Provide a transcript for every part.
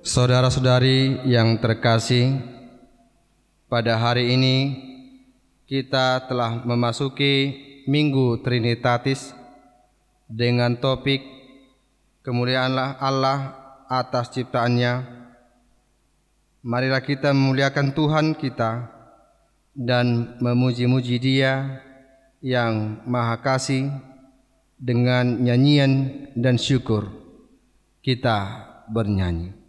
Saudara-saudari yang terkasih, pada hari ini kita telah memasuki Minggu Trinitatis dengan topik kemuliaanlah Allah atas ciptaannya. Marilah kita memuliakan Tuhan kita dan memuji-muji Dia yang Maha Kasih dengan nyanyian dan syukur. Kita bernyanyi.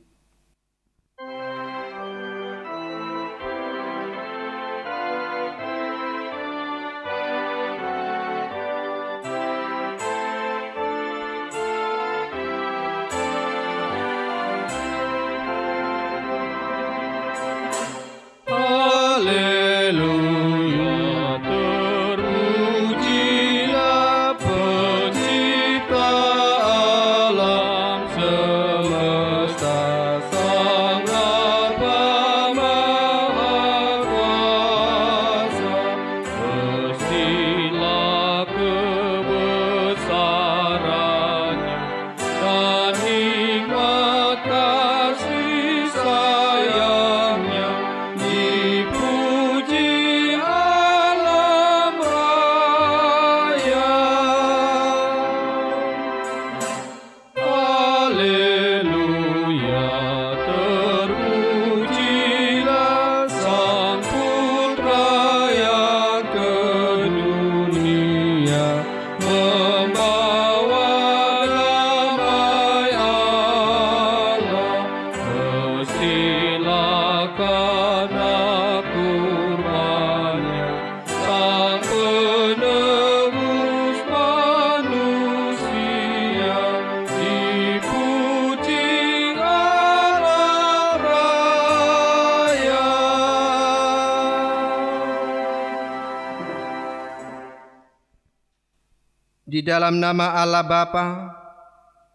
Di dalam nama Allah Bapa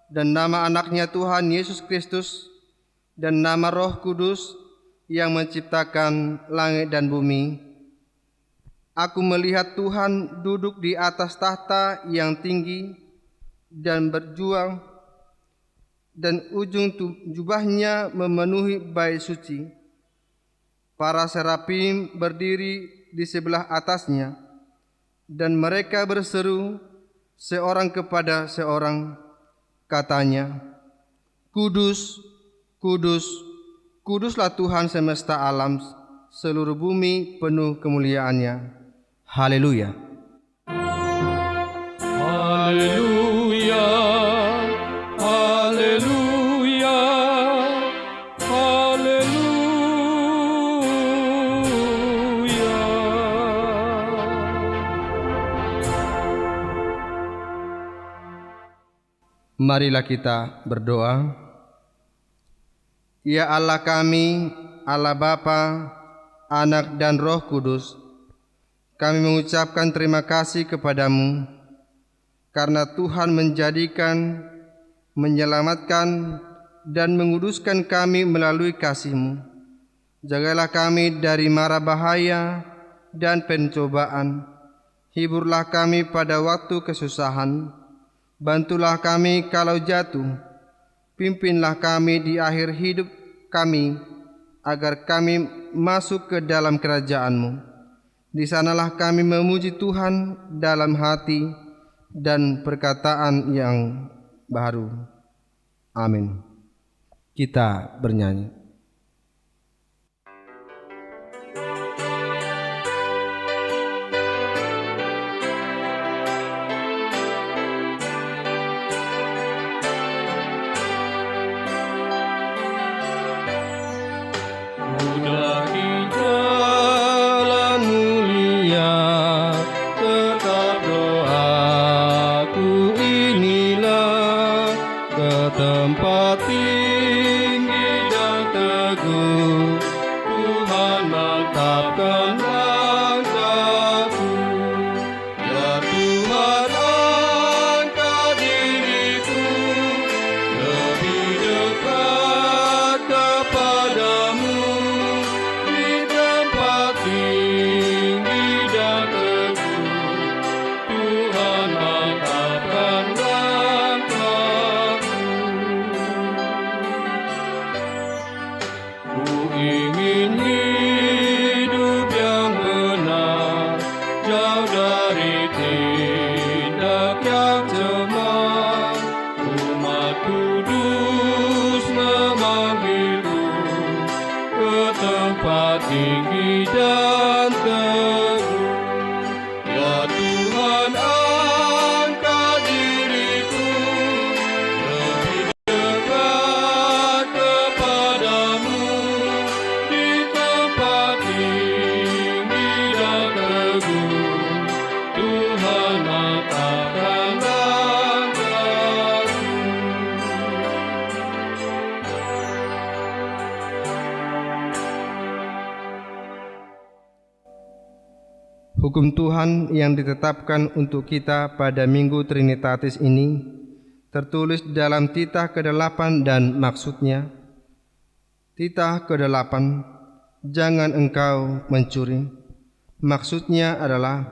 dan nama anaknya Tuhan Yesus Kristus dan nama Roh Kudus yang menciptakan langit dan bumi, aku melihat Tuhan duduk di atas tahta yang tinggi dan berjuang, dan ujung jubahnya memenuhi bait suci. Para serafim berdiri di sebelah atasnya, dan mereka berseru seorang kepada seorang, katanya, Kudus, Kudus, Kuduslah Tuhan semesta alam, seluruh bumi penuh kemuliaan-Nya. Haleluya. Haleluya, haleluya, haleluya. Marilah kita berdoa. Ya Allah kami, Allah Bapa, Anak dan Roh Kudus, kami mengucapkan terima kasih kepadamu karena Tuhan menjadikan, menyelamatkan, dan menguduskan kami melalui kasih-Mu. Jagalah kami dari mara bahaya dan pencobaan. Hiburlah kami pada waktu kesusahan. Bantulah kami kalau jatuh. Pimpinlah kami di akhir hidup kami, agar kami masuk ke dalam kerajaan-Mu. Di sanalah kami memuji Tuhan dalam hati dan perkataan yang baru. Amin. Kita bernyanyi. Tempat tinggi dan ingin hidup yang benar, jauh dari tindak yang cemar. Umat kudus memanggilku ke tempat tinggi dan teguh. Ya Tuhan, angkat diriku lebih dekat kepadamu di tempat tinggi dan teguh. Tuhan, angkatkan langkahku. Hukum Tuhan yang ditetapkan untuk kita pada Minggu Trinitatis ini tertulis dalam titah ke-8 dan maksudnya. Titah ke-8, jangan engkau mencuri. Maksudnya adalah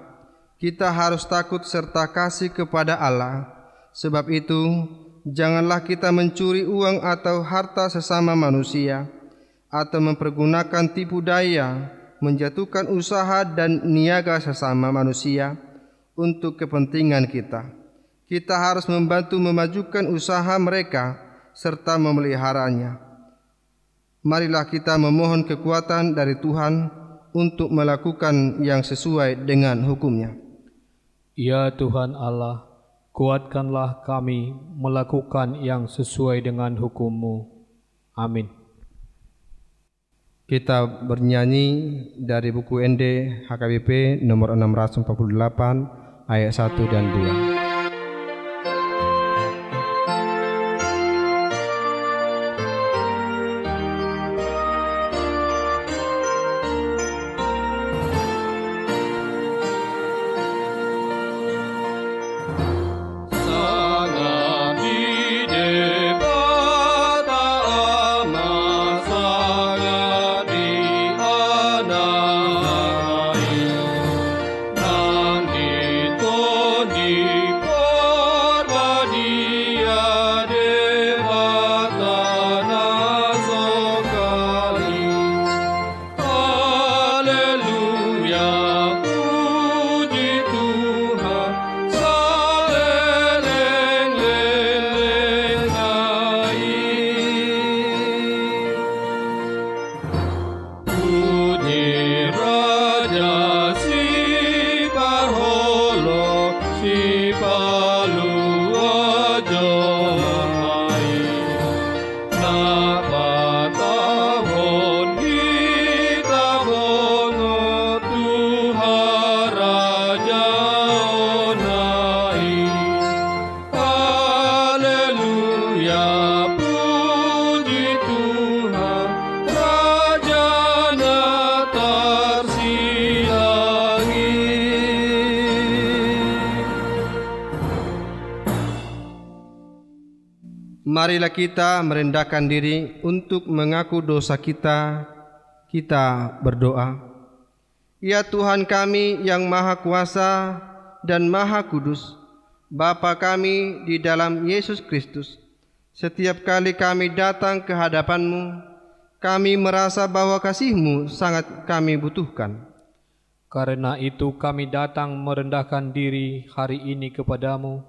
kita harus takut serta kasih kepada Allah. Sebab itu, janganlah kita mencuri uang atau harta sesama manusia, atau mempergunakan tipu daya, menjatuhkan usaha dan niaga sesama manusia untuk kepentingan kita. Kita harus membantu memajukan usaha mereka serta memeliharanya. Marilah kita memohon kekuatan dari Tuhan untuk melakukan yang sesuai dengan hukum-Nya. Ya Tuhan Allah, kuatkanlah kami melakukan yang sesuai dengan hukum-Mu. Amin. Kita bernyanyi dari buku ND HKBP nomor 648 ayat 1 dan 2. Sangat di debat amat, sangat dianai, nang ditoni porbadia debat tanah sokali. Haleluya, puji Tuhan, Puji Raja si Parholo, si Palua Jomai, Napa tahun kita bono Tuhan Raja onai. Haleluya, puji Tuhan, Rajana tersilangi. Marilah kita merendahkan diri untuk mengaku dosa kita. Kita berdoa. Ya Tuhan kami yang Maha Kuasa dan Maha Kudus, Bapa kami di dalam Yesus Kristus, setiap kali kami datang ke hadapan-Mu, kami merasa bahwa kasih-Mu sangat kami butuhkan. Karena itu kami datang merendahkan diri hari ini kepadamu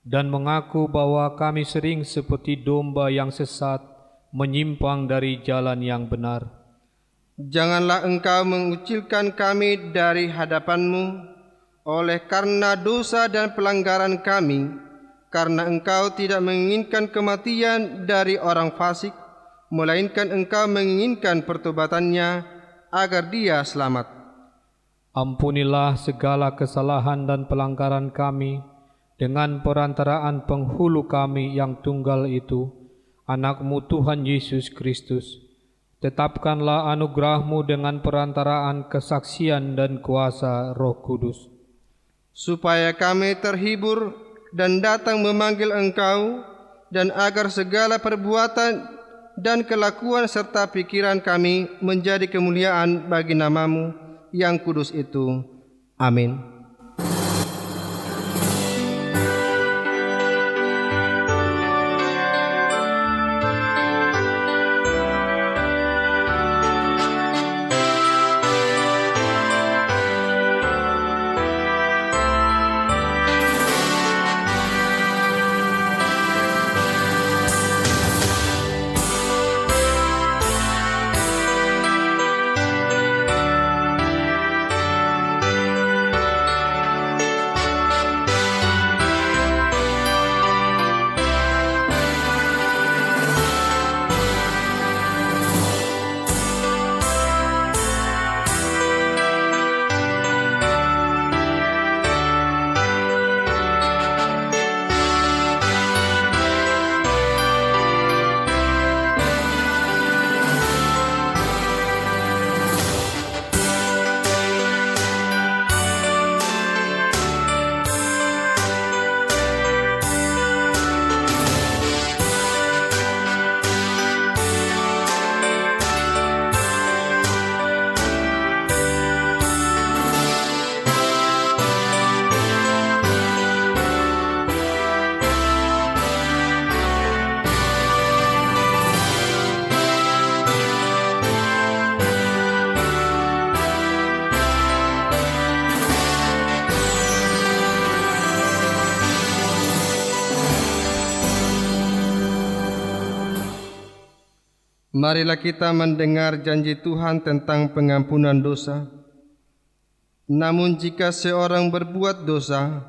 dan mengaku bahwa kami sering seperti domba yang sesat, menyimpang dari jalan yang benar. Janganlah Engkau mengucilkan kami dari hadapan-Mu oleh karena dosa dan pelanggaran kami, karena Engkau tidak menginginkan kematian dari orang fasik, melainkan Engkau menginginkan pertobatannya agar dia selamat. Ampunilah segala kesalahan dan pelanggaran kami dengan perantaraan penghulu kami yang tunggal itu, Anak-Mu Tuhan Yesus Kristus. Tetapkanlah anugerah-Mu dengan perantaraan kesaksian dan kuasa Roh Kudus, supaya kami terhibur dan datang memanggil Engkau, dan agar segala perbuatan dan kelakuan serta pikiran kami menjadi kemuliaan bagi nama-Mu yang kudus itu. Amin. Marilah kita mendengar janji Tuhan tentang pengampunan dosa. Namun jika seorang berbuat dosa,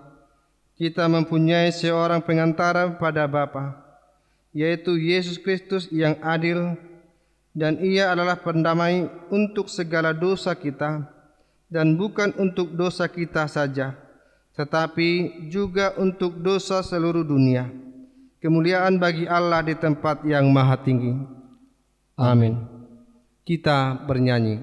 kita mempunyai seorang pengantara pada Bapa, yaitu Yesus Kristus yang adil, dan Ia adalah pendamai untuk segala dosa kita, dan bukan untuk dosa kita saja, tetapi juga untuk dosa seluruh dunia. Kemuliaan bagi Allah di tempat yang maha tinggi. Amin. Kita bernyanyi.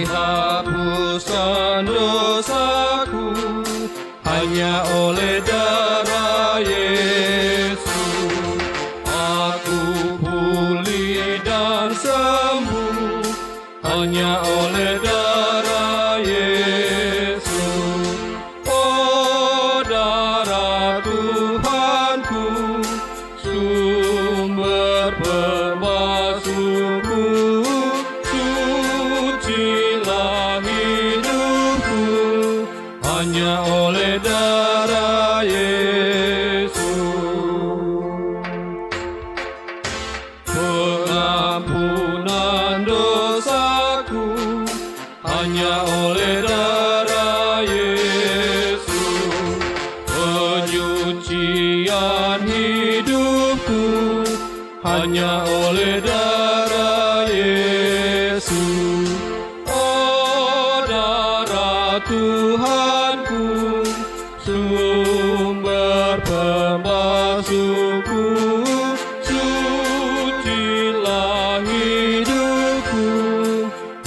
Dihapuskan dosaku hanya oleh darah Yesus. Aku pulih dan sembuh hanya oleh darah Yesus. Oh, darah Tuhanku, sumber pembasuhku, sucilah hidupku hanya oleh darah Yesus. Pengampunan dosaku hanya oleh darah Yesus. Penyucian hidupku hanya oleh darah Yesus. Oh, darah Tuhanku, sumber pembasuhku, sucilah hidupku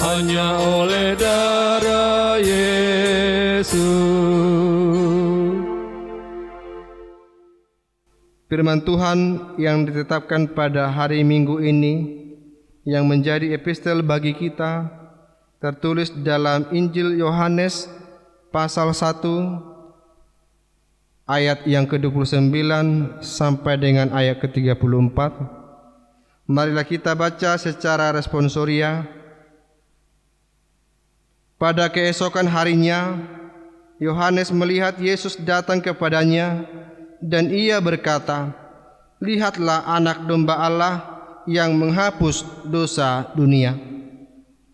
hanya oleh darah Yesus. Firman Tuhan yang ditetapkan pada hari Minggu ini, yang menjadi epistel bagi kita, tertulis dalam Injil Yohanes pasal 1 ayat yang ke-29 sampai dengan ayat ke-34. Marilah kita baca secara responsoria. Pada keesokan harinya, Yohanes melihat Yesus datang kepadanya, dan ia berkata, "Lihatlah anak domba Allah yang menghapus dosa dunia."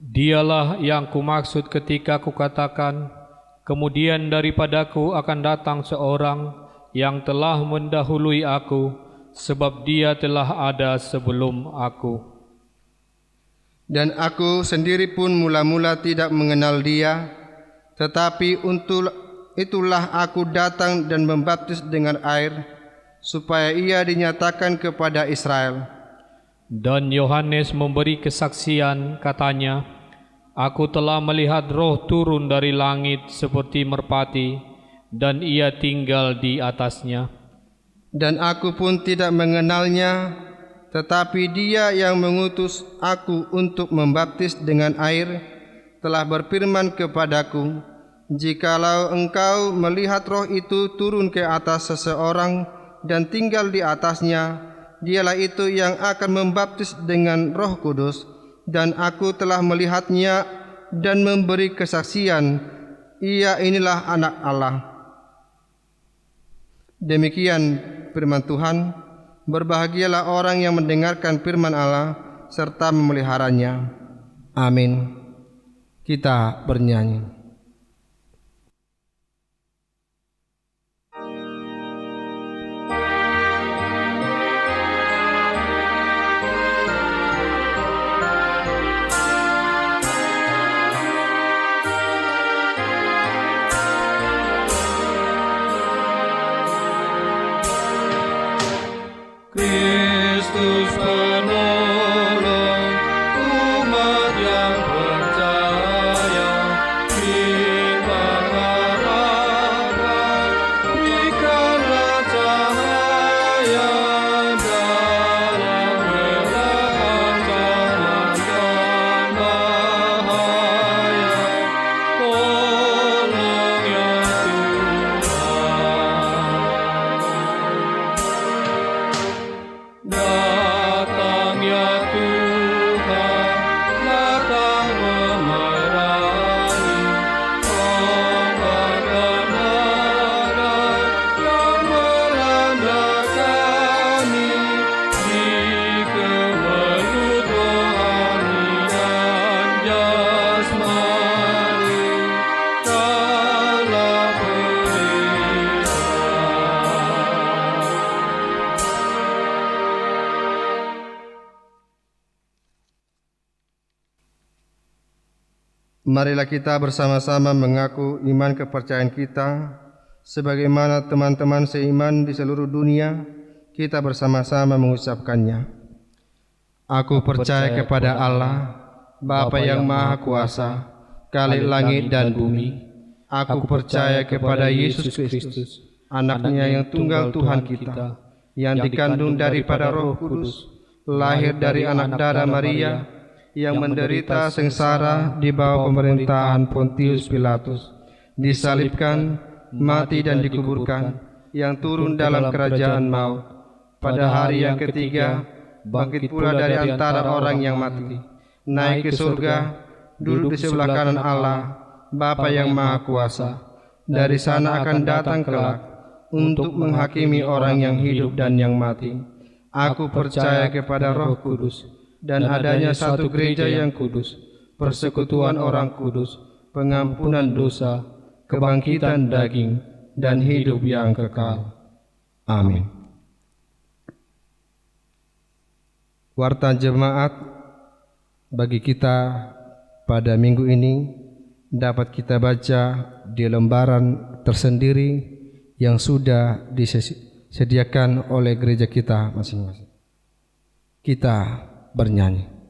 Dialah yang kumaksud ketika kukatakan, kemudian daripadaku akan datang seorang yang telah mendahului aku, sebab dia telah ada sebelum aku. Dan aku sendiri pun mula-mula tidak mengenal dia, tetapi itulah aku datang dan membaptis dengan air, supaya ia dinyatakan kepada Israel. Dan Yohanes memberi kesaksian, katanya, "Aku telah melihat Roh turun dari langit seperti merpati, dan ia tinggal di atasnya. Dan aku pun tidak mengenalnya, tetapi dia yang mengutus aku untuk membaptis dengan air telah berfirman kepadaku, jikalau engkau melihat Roh itu turun ke atas seseorang dan tinggal di atasnya, dialah itu yang akan membaptis dengan Roh Kudus, dan aku telah melihatnya dan memberi kesaksian, ia inilah anak Allah." Demikian firman Tuhan. Berbahagialah orang yang mendengarkan firman Allah serta memeliharanya. Amin. Kita bernyanyi. Kristus penolong umat yang percaya, Marilah kita bersama-sama mengaku iman kepercayaan kita, sebagaimana teman-teman seiman di seluruh dunia, kita bersama-sama mengucapkannya. Aku percaya kepada Allah, Bapa yang Maha Kuasa, Khalik langit dan bumi. Aku percaya kepada Yesus Kristus, Anaknya yang tunggal Tuhan kita, yang dikandung daripada Roh Kudus, lahir dari anak darah Maria, yang menderita sengsara di bawah pemerintahan Pontius Pilatus, disalibkan, mati dan dikuburkan, yang turun dalam kerajaan maut. Pada hari yang ketiga, bangkit pula dari antara orang yang mati, naik ke surga, duduk di sebelah kanan Allah, Bapa yang Maha Kuasa. Dari sana akan datang kelak untuk menghakimi orang yang hidup dan yang mati. Aku percaya kepada Roh Kudus dan adanya satu gereja yang kudus, persekutuan orang kudus, pengampunan dosa, kebangkitan daging, dan hidup yang kekal. Amin. Warta jemaat bagi kita pada minggu ini dapat kita baca di lembaran tersendiri yang sudah disediakan oleh gereja kita masing-masing. Kita bernyanyi.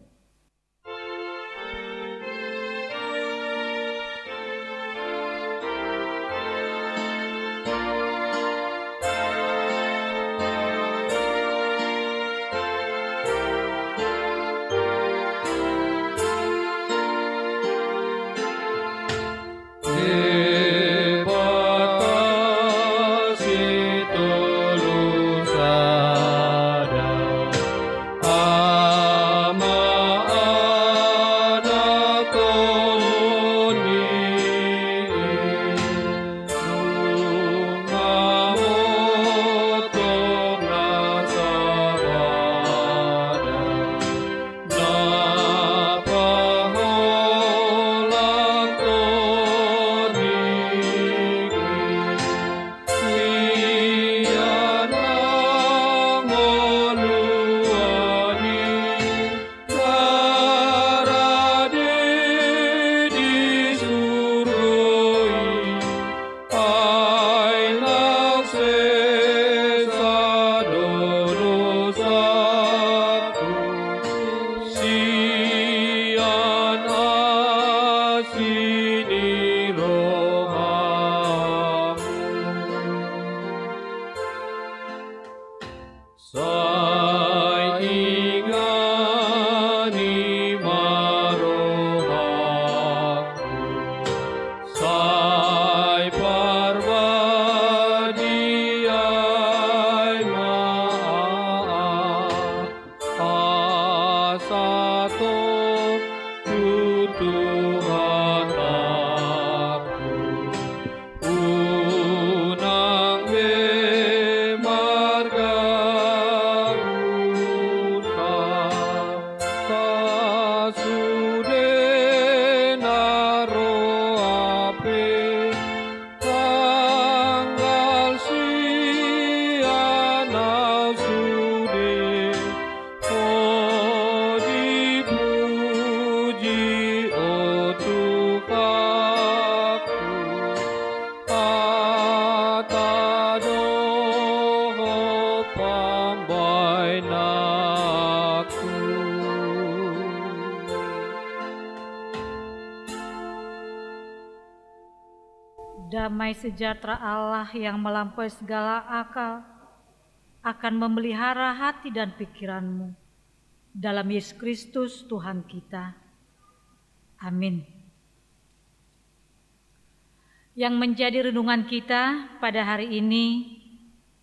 Damai sejahtera Allah yang melampaui segala akal akan memelihara hati dan pikiranmu dalam Yesus Kristus Tuhan kita. Amin. Yang menjadi renungan kita pada hari ini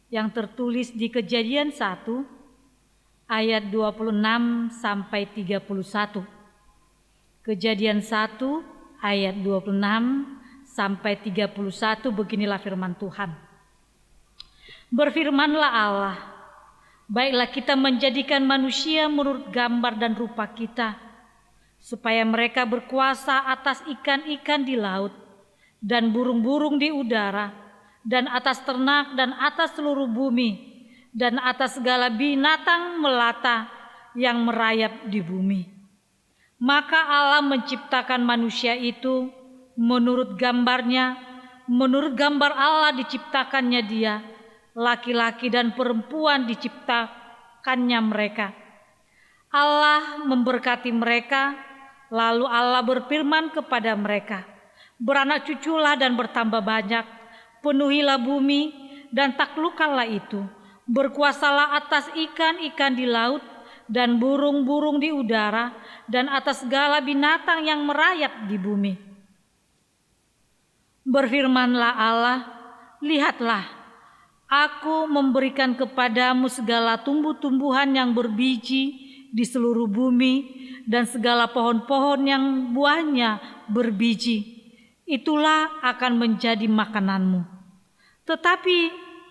yang tertulis di Kejadian 1 ayat 26 sampai 31. Kejadian 1 ayat 26 sampai 31, beginilah firman Tuhan. Berfirmanlah Allah, baiklah kita menjadikan manusia menurut gambar dan rupa kita, supaya mereka berkuasa atas ikan-ikan di laut, dan burung-burung di udara, dan atas ternak, dan atas seluruh bumi, dan atas segala binatang melata yang merayap di bumi. Maka Allah menciptakan manusia itu menurut gambarnya, menurut gambar Allah diciptakannya dia, laki-laki dan perempuan diciptakannya mereka. Allah memberkati mereka, lalu Allah berfirman kepada mereka, beranak cuculah dan bertambah banyak, penuhilah bumi dan taklukkanlah itu, berkuasalah atas ikan-ikan di laut dan burung-burung di udara dan atas segala binatang yang merayap di bumi. Berfirmanlah Allah, lihatlah, aku memberikan kepadamu segala tumbuh-tumbuhan yang berbiji di seluruh bumi dan segala pohon-pohon yang buahnya berbiji. Itulah akan menjadi makananmu. Tetapi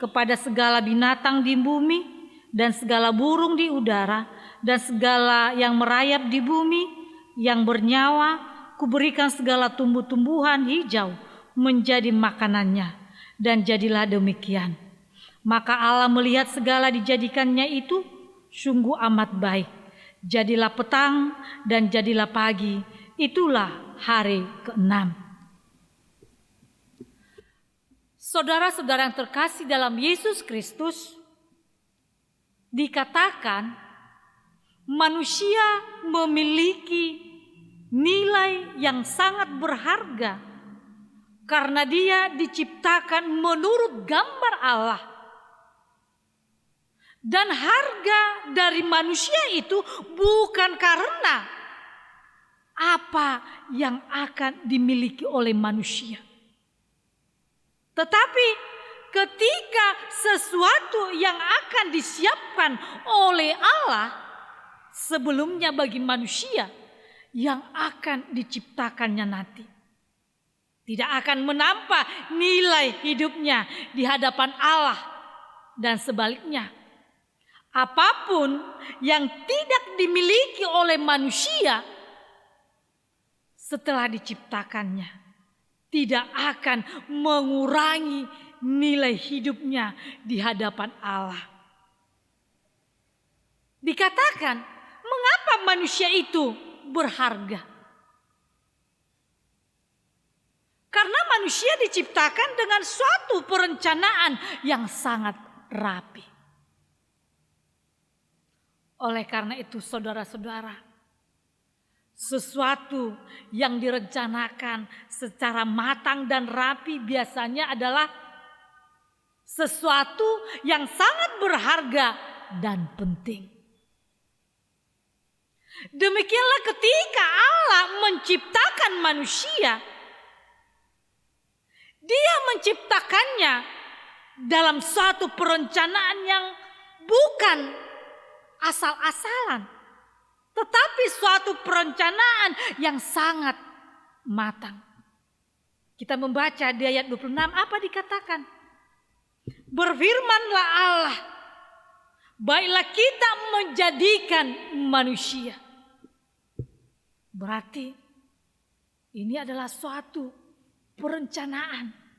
kepada segala binatang di bumi dan segala burung di udara dan segala yang merayap di bumi yang bernyawa, kuberikan segala tumbuh-tumbuhan hijau menjadi makanannya. Dan jadilah demikian. Maka Allah melihat segala dijadikannya itu sungguh amat baik. Jadilah petang dan jadilah pagi. Itulah hari ke-6. Saudara-saudara yang terkasih dalam Yesus Kristus, dikatakan manusia memiliki nilai yang sangat berharga karena dia diciptakan menurut gambar Allah. Dan harga dari manusia itu bukan karena apa yang akan dimiliki oleh manusia, tetapi ketika sesuatu yang akan disiapkan oleh Allah sebelumnya bagi manusia yang akan diciptakannya nanti, tidak akan menambah nilai hidupnya di hadapan Allah. Dan sebaliknya, apapun yang tidak dimiliki oleh manusia setelah diciptakannya tidak akan mengurangi nilai hidupnya di hadapan Allah. Dikatakan, mengapa manusia itu berharga? Karena manusia diciptakan dengan suatu perencanaan yang sangat rapi. Oleh karena itu, saudara-saudara, sesuatu yang direncanakan secara matang dan rapi biasanya adalah sesuatu yang sangat berharga dan penting. Demikianlah ketika Allah menciptakan manusia, Dia menciptakannya dalam suatu perencanaan yang bukan asal-asalan, tetapi suatu perencanaan yang sangat matang. Kita membaca di ayat 26, apa dikatakan? Berfirmanlah Allah, baiklah kita menjadikan manusia. Berarti ini adalah suatu perencanaan.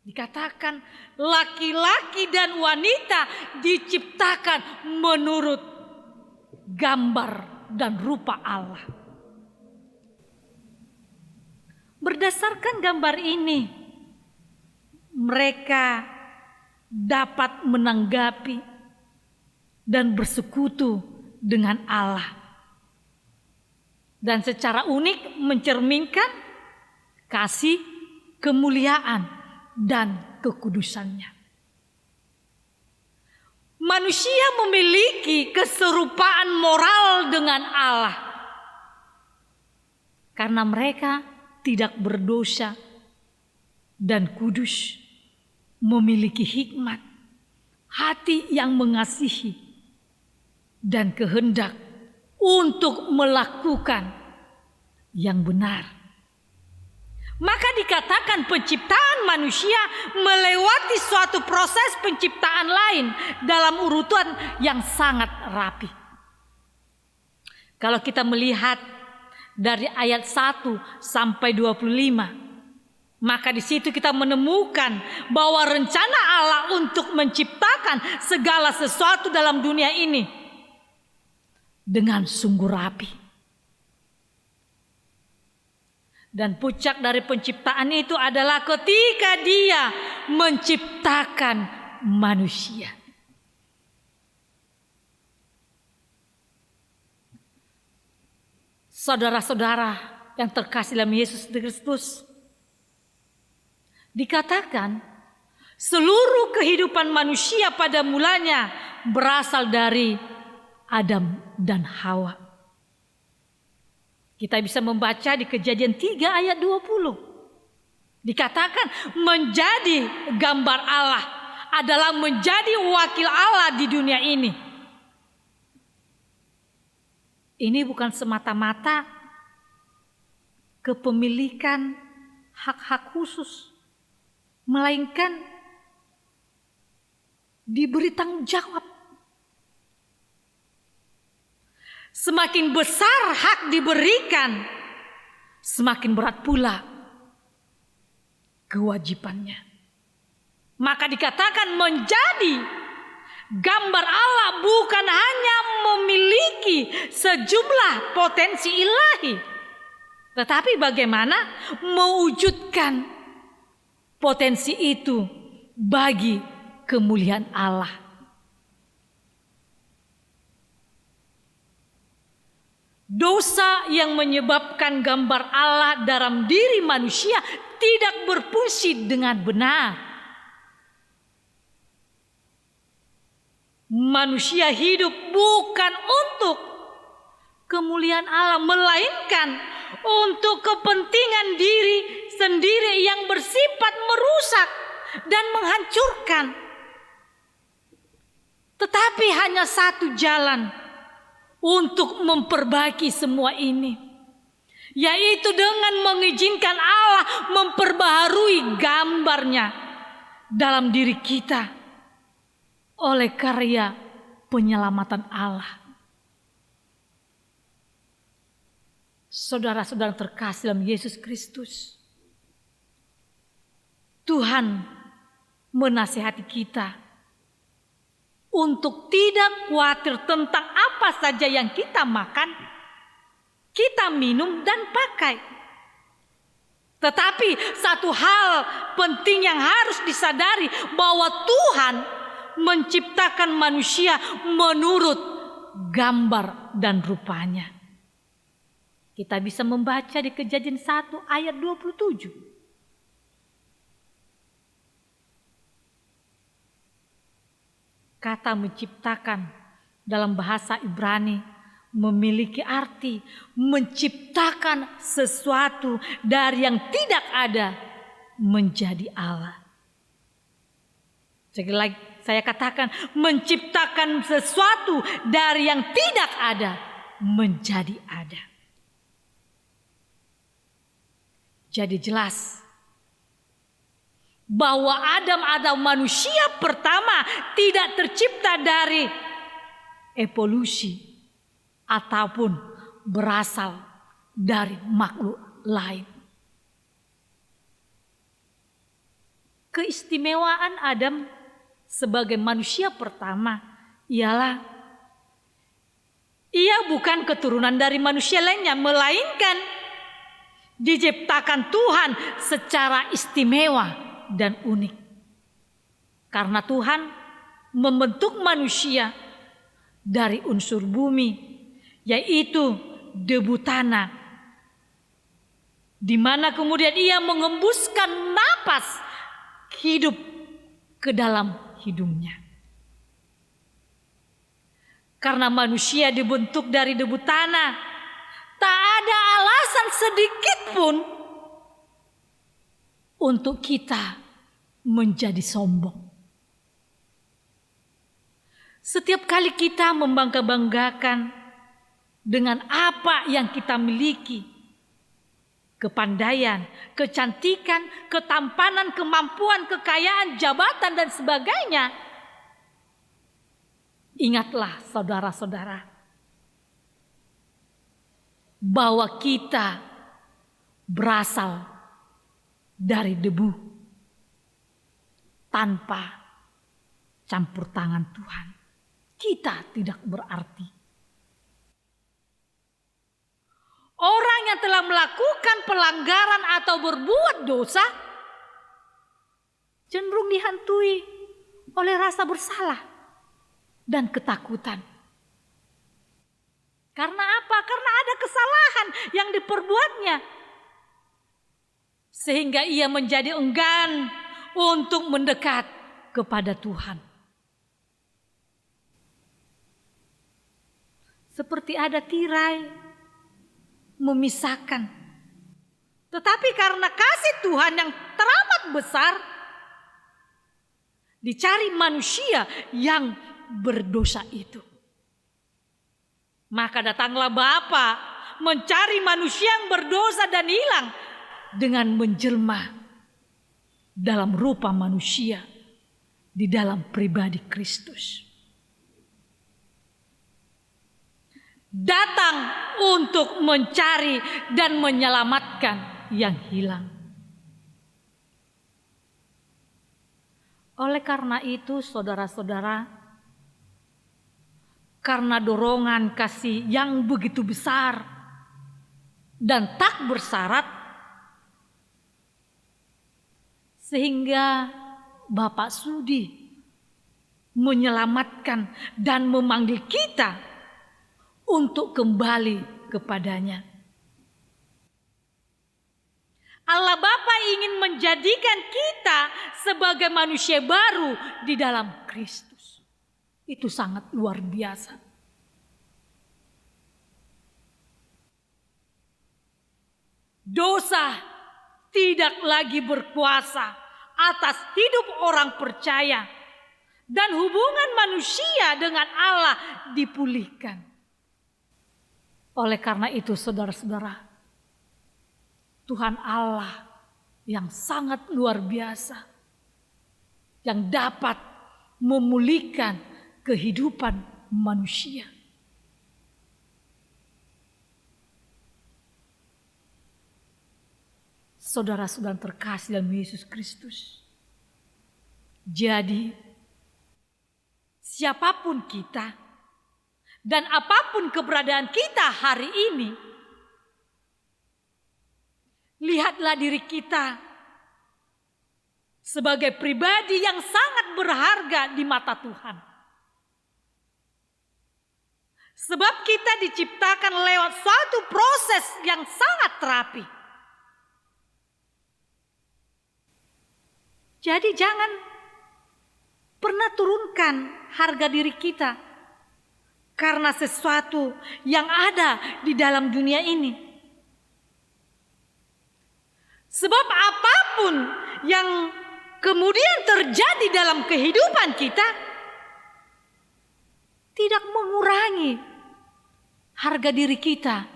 Dikatakan laki-laki dan wanita diciptakan menurut gambar dan rupa Allah. Berdasarkan gambar ini, mereka dapat menanggapi dan bersekutu dengan Allah. Dan secara unik mencerminkan kasih, kemuliaan, dan kekudusannya. Manusia memiliki keserupaan moral dengan Allah karena mereka tidak berdosa dan kudus, memiliki hikmat, hati yang mengasihi, dan kehendak untuk melakukan yang benar. Maka dikatakan penciptaan manusia melewati suatu proses penciptaan lain dalam urutan yang sangat rapi. Kalau kita melihat dari ayat 1 sampai 25, maka di situ kita menemukan bahwa rencana Allah untuk menciptakan segala sesuatu dalam dunia ini dengan sungguh rapi. Dan puncak dari penciptaan itu adalah ketika Dia menciptakan manusia. Saudara-saudara yang terkasih dalam Yesus Kristus, dikatakan seluruh kehidupan manusia pada mulanya berasal dari Adam dan Hawa. Kita bisa membaca di Kejadian 3 ayat 20. Dikatakan menjadi gambar Allah adalah menjadi wakil Allah di dunia ini. Ini bukan semata-mata kepemilikan hak-hak khusus, melainkan diberi tanggung jawab. Semakin besar hak diberikan, semakin berat pula kewajibannya. Maka dikatakan menjadi gambar Allah bukan hanya memiliki sejumlah potensi ilahi, tetapi bagaimana mewujudkan potensi itu bagi kemuliaan Allah. Dosa yang menyebabkan gambar Allah dalam diri manusia tidak berfungsi dengan benar. Manusia hidup bukan untuk kemuliaan Allah, melainkan untuk kepentingan diri sendiri yang bersifat merusak dan menghancurkan. Tetapi hanya satu jalan untuk memperbaiki semua ini, yaitu dengan mengizinkan Allah memperbaharui gambarnya dalam diri kita oleh karya penyelamatan Allah. Saudara-saudara terkasih dalam Yesus Kristus, Tuhan menasihati kita untuk tidak khawatir tentang apa saja yang kita makan, kita minum dan pakai. Tetapi satu hal penting yang harus disadari, bahwa Tuhan menciptakan manusia menurut gambar dan rupanya. Kita bisa membaca di Kejadian 1 ayat 27. Kata menciptakan dalam bahasa Ibrani memiliki arti menciptakan sesuatu dari yang tidak ada menjadi Allah. Sekali lagi saya katakan, menciptakan sesuatu dari yang tidak ada menjadi ada. Jadi jelas bahwa Adam adalah manusia pertama tidak tercipta dari evolusi ataupun berasal dari makhluk lain. Keistimewaan Adam sebagai manusia pertama ialah ia bukan keturunan dari manusia lainnya, melainkan diciptakan Tuhan secara istimewa dan unik. Karena Tuhan membentuk manusia dari unsur bumi, yaitu debu tanah, di mana kemudian ia mengembuskan napas hidup ke dalam hidungnya. Karena manusia dibentuk dari debu tanah, tak ada alasan sedikit pun untuk kita menjadi sombong. Setiap kali kita membangga-banggakan dengan apa yang kita miliki, kepandaian, kecantikan, ketampanan, kemampuan, kekayaan, jabatan dan sebagainya, ingatlah saudara-saudara bahwa kita berasal dari debu tanpa campur tangan Tuhan. Kita tidak berarti. Orang yang telah melakukan pelanggaran atau berbuat dosa cenderung dihantui oleh rasa bersalah dan ketakutan. Karena apa? Karena ada kesalahan yang diperbuatnya. Sehingga ia menjadi enggan untuk mendekat kepada Tuhan. Seperti ada tirai memisahkan. Tetapi karena kasih Tuhan yang teramat besar, dicari manusia yang berdosa itu. Maka datanglah Bapa mencari manusia yang berdosa dan hilang dengan menjelma dalam rupa manusia di dalam pribadi Kristus. Datang untuk mencari dan menyelamatkan yang hilang. Oleh karena itu, saudara-saudara, karena dorongan kasih yang begitu besar dan tak bersyarat, sehingga Bapak sudi menyelamatkan dan memanggil kita untuk kembali kepadanya. Allah Bapa ingin menjadikan kita sebagai manusia baru di dalam Kristus. Itu sangat luar biasa. Dosa tidak lagi berkuasa atas hidup orang percaya dan hubungan manusia dengan Allah dipulihkan. Oleh karena itu, saudara-saudara, Tuhan Allah yang sangat luar biasa, yang dapat memulihkan kehidupan manusia. Saudara-saudara terkasih dalam Yesus Kristus. Jadi, siapapun kita dan apapun keberadaan kita hari ini, lihatlah diri kita sebagai pribadi yang sangat berharga di mata Tuhan. Sebab kita diciptakan lewat suatu proses yang sangat terapi. Jadi jangan pernah turunkan harga diri kita karena sesuatu yang ada di dalam dunia ini. Sebab apapun yang kemudian terjadi dalam kehidupan kita tidak mengurangi harga diri kita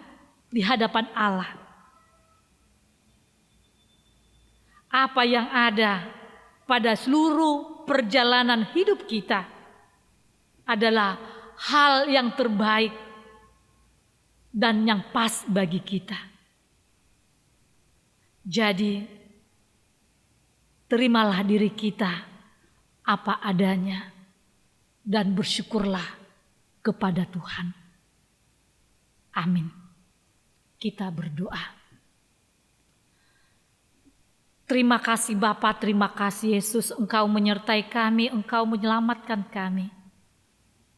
di hadapan Allah. Apa yang ada pada seluruh perjalanan hidup kita adalah hal yang terbaik dan yang pas bagi kita. Jadi, terimalah diri kita apa adanya dan bersyukurlah kepada Tuhan. Amin. Kita berdoa. Terima kasih Bapa, terima kasih Yesus, Engkau menyertai kami, Engkau menyelamatkan kami.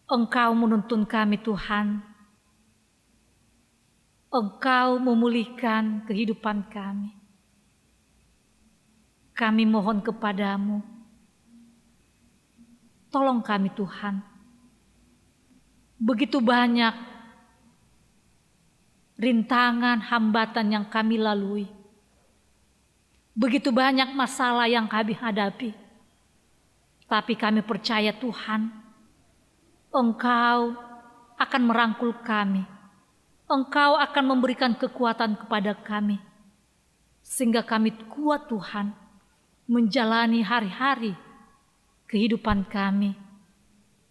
Engkau menuntun kami Tuhan. Engkau memulihkan kehidupan kami. Kami mohon kepadamu, tolong kami Tuhan. Begitu banyak rintangan, hambatan yang kami lalui. Begitu banyak masalah yang kami hadapi. Tapi kami percaya Tuhan, Engkau akan merangkul kami. Engkau akan memberikan kekuatan kepada kami. Sehingga kami kuat Tuhan menjalani hari-hari kehidupan kami.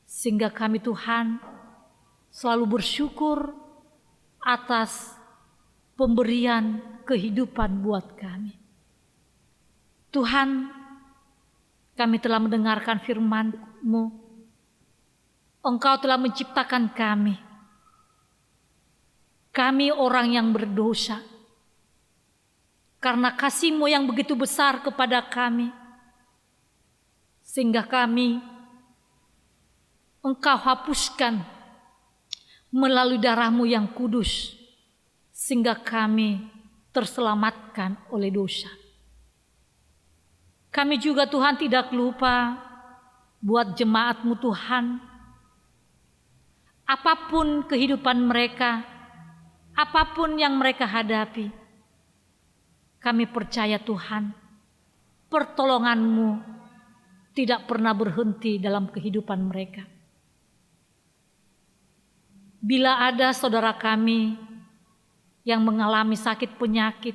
Sehingga kami Tuhan selalu bersyukur atas pemberian kehidupan buat kami. Tuhan, kami telah mendengarkan firman-Mu. Engkau telah menciptakan kami. Kami orang yang berdosa. karena kasih-Mu yang begitu besar kepada kami, sehingga Engkau hapuskan melalui darah-Mu yang kudus, sehingga kami terselamatkan oleh dosa. Kami juga Tuhan tidak lupa buat jemaat-Mu Tuhan, apapun kehidupan mereka, apapun yang mereka hadapi, kami percaya Tuhan, pertolongan-Mu tidak pernah berhenti dalam kehidupan mereka. Bila ada saudara kami yang mengalami sakit penyakit,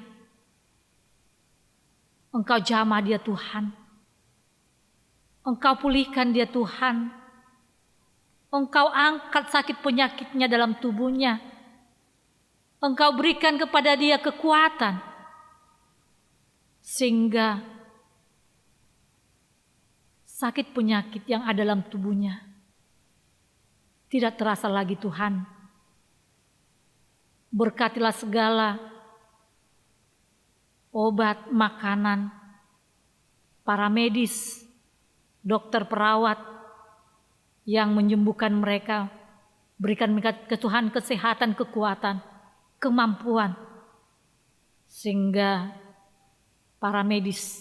Engkau jamah dia Tuhan, Engkau pulihkan dia Tuhan, Engkau angkat sakit penyakitnya dalam tubuhnya, Engkau berikan kepada dia kekuatan, sehingga sakit penyakit yang ada dalam tubuhnya tidak terasa lagi Tuhan. Berkatilah segala obat, makanan, para medis, dokter, perawat yang menyembuhkan mereka. Berikan ke Tuhan kesehatan, kekuatan, kemampuan, sehingga para medis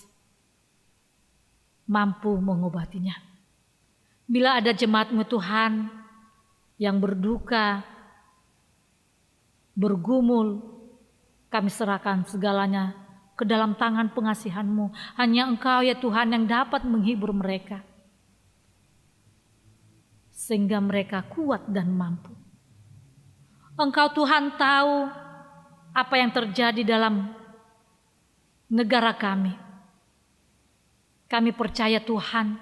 mampu mengobatinya. Bila ada jemaat-Mu Tuhan yang berduka, bergumul, kami serahkan segalanya ke dalam tangan pengasihan-Mu. Hanya Engkau ya Tuhan yang dapat menghibur mereka, sehingga mereka kuat dan mampu. Engkau Tuhan tahu apa yang terjadi dalam negara kami. Kami percaya Tuhan,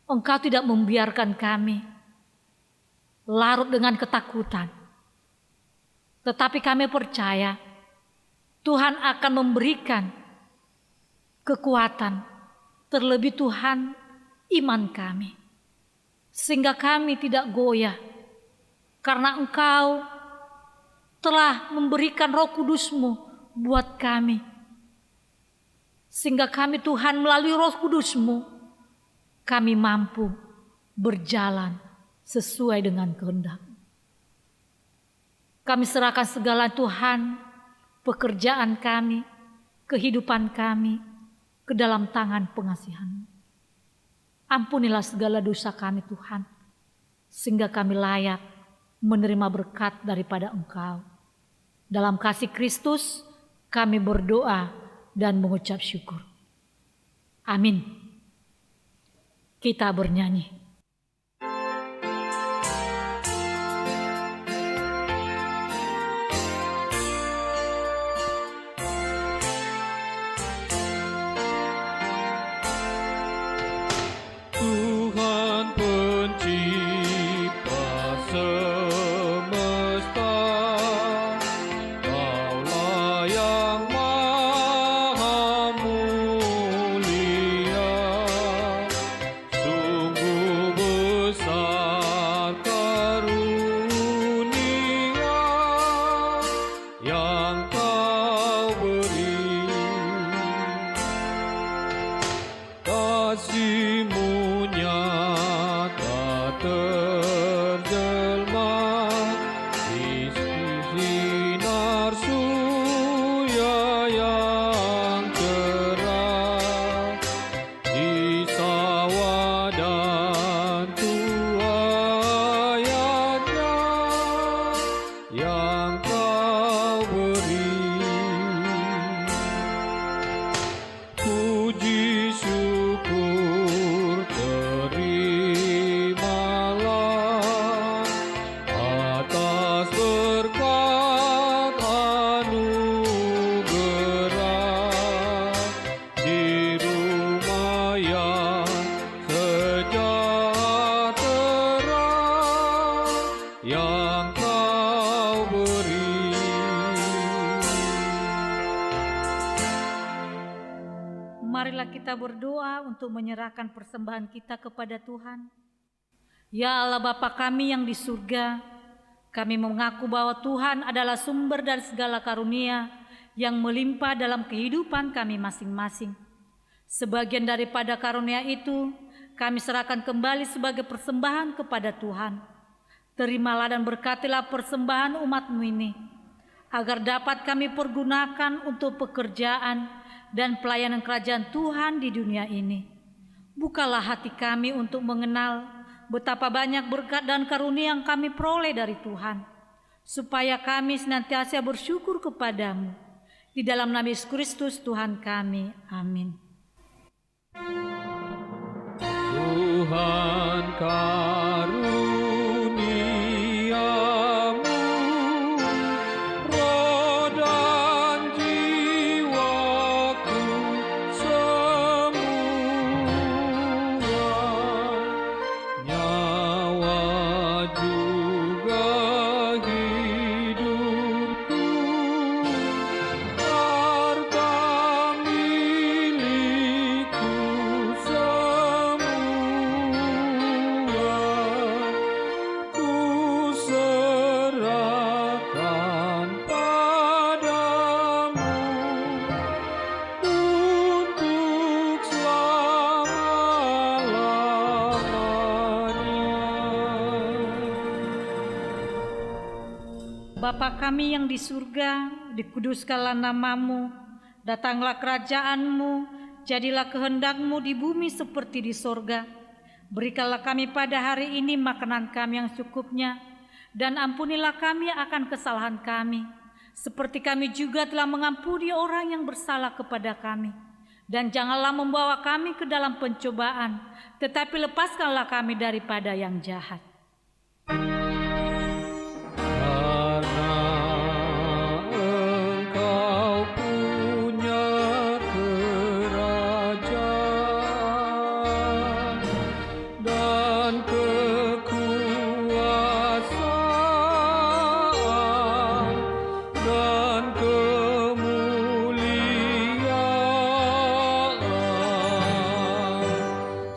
Engkau tidak membiarkan kami larut dengan ketakutan. Tetapi kami percaya Tuhan akan memberikan kekuatan, terlebih Tuhan iman kami, sehingga kami tidak goyah, karena Engkau telah memberikan Roh Kudus-Mu buat kami, sehingga kami Tuhan melalui Roh Kudus-Mu kami mampu berjalan sesuai dengan kehendak. Kami serahkan segala Tuhan, pekerjaan kami, kehidupan kami ke dalam tangan pengasihan-Mu. Ampunilah segala dosa kami Tuhan, sehingga kami layak menerima berkat daripada Engkau. Dalam kasih Kristus kami berdoa dan mengucap syukur. Amin. Kita bernyanyi. Tuhan pencipta semesta, Kaulah yang maha mulia. Sungguh besar karunia yang Kau beri. Kasih-Mu nyata terjelma di sinar surya yang cerah, di sawah dan tuayanya yang Kau beri. Puji syukur terimalah atas berkat anugerah di rumah yang sejahtera yang Kau beri. Marilah kita berdoa untuk menyerahkan persembahan kita kepada Tuhan. Ya Allah Bapa kami yang di surga, kami mengaku bahwa Tuhan adalah sumber dari segala karunia yang melimpah dalam kehidupan kami masing-masing. Sebagian daripada karunia itu kami serahkan kembali sebagai persembahan kepada Tuhan. Terimalah dan berkatilah persembahan umat-Mu ini, agar dapat kami pergunakan untuk pekerjaan dan pelayanan kerajaan Tuhan di dunia ini. Bukalah hati kami untuk mengenal betapa banyak berkat dan karunia yang kami peroleh dari Tuhan, supaya kami senantiasa bersyukur kepadamu. Di dalam nama Yesus Kristus Tuhan kami. Amin. Tuhan karuniamu, roh dan jiwaku semua, nyawa juga hidupku, harta milikku semua, ku serahkan padamu untuk selama-lamanya. Bapa kami yang di surga, dikuduskanlah nama-Mu, datanglah kerajaan-Mu, jadilah kehendak-Mu di bumi seperti di sorga. Berikanlah kami pada hari ini makanan kami yang secukupnya, dan ampunilah kami akan kesalahan kami, seperti kami juga telah mengampuni orang yang bersalah kepada kami. Dan janganlah membawa kami ke dalam pencobaan, tetapi lepaskanlah kami daripada yang jahat. Karena Engkau punya kerajaan dan kekuasaan dan kemuliaan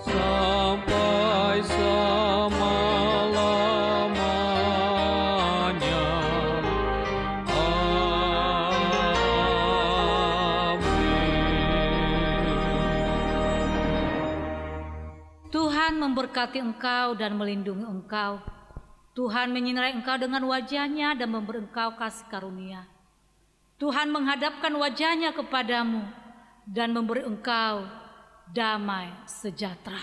sampai selama-lamanya. Amin. Tuhan memberkati engkau dan melindungi engkau. Tuhan menyinari engkau dengan wajah-Nya dan memberi engkau kasih karunia. Tuhan menghadapkan wajah-Nya kepadamu dan memberi engkau damai sejahtera.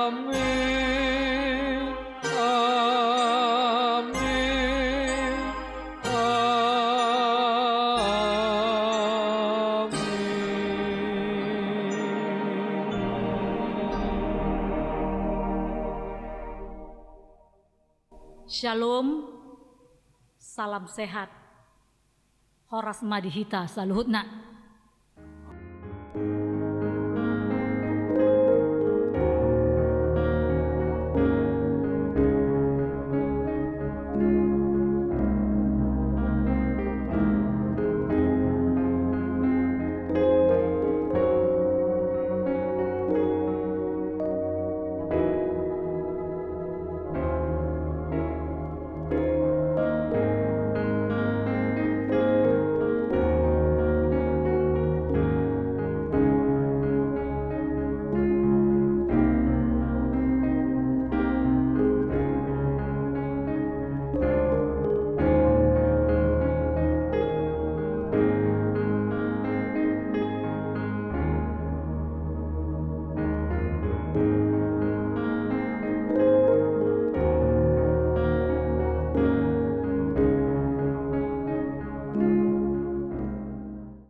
Amin. Amin. Shalom, salam sehat. Horas madihita saluhutna.